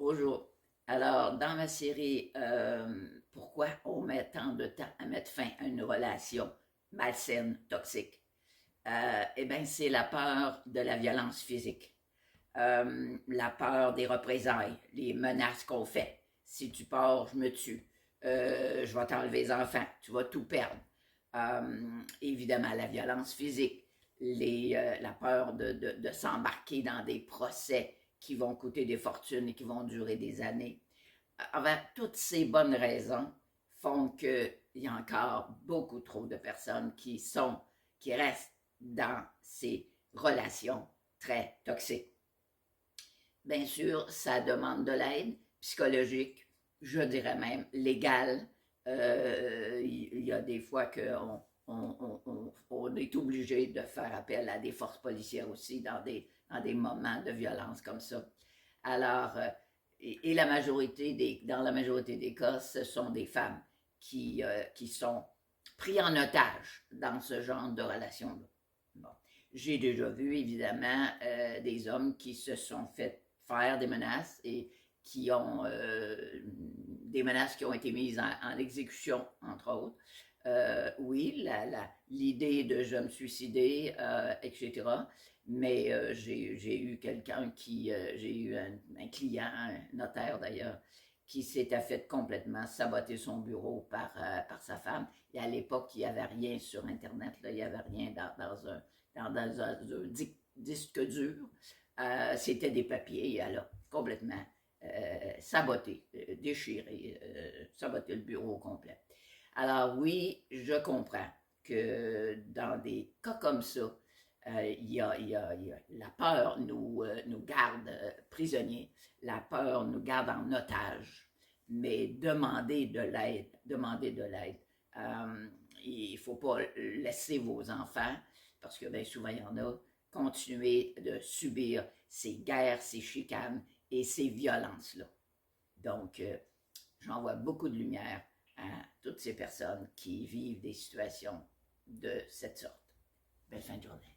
Bonjour. Alors, dans ma série Pourquoi on met tant de temps à mettre fin à une relation malsaine, toxique? Eh bien, c'est la peur de la violence physique, la peur des représailles, les menaces qu'on fait. Si tu pars, je me tue. Je vais t'enlever les enfants, tu vas tout perdre. Évidemment, la violence physique, la peur de s'embarquer dans des procès qui vont coûter des fortunes et qui vont durer des années. Toutes ces bonnes raisons font qu'il y a encore beaucoup trop de personnes qui restent dans ces relations très toxiques. Bien sûr, ça demande de l'aide psychologique, je dirais même légale. Il y a des fois qu'on est obligé de faire appel à des forces policières aussi dans des moments de violence comme ça. Alors, et dans la majorité des cas, ce sont des femmes qui sont prises en otage dans ce genre de relation-là. Bon. J'ai déjà vu, évidemment, des hommes qui se sont fait faire des menaces et qui ont des menaces qui ont été mises en exécution, entre autres. Oui, l'idée de je me suicider, etc. Mais j'ai eu j'ai eu un client, un notaire d'ailleurs, qui s'était fait complètement saboter son bureau par sa femme. Et à l'époque, il n'y avait rien sur Internet, là, il n'y avait rien dans un disque dur. C'était des papiers, elle a complètement saboté, déchiré, saboté le bureau au complet. Alors oui, je comprends que dans des cas comme ça, la peur nous garde prisonniers, la peur nous garde en otage, mais demandez de l'aide. Il ne faut pas laisser vos enfants, parce que bien souvent il y en a, continuer de subir ces guerres, ces chicanes et ces violences-là. Donc, j'envoie beaucoup de lumière à toutes ces personnes qui vivent des situations de cette sorte. Belle fin de journée.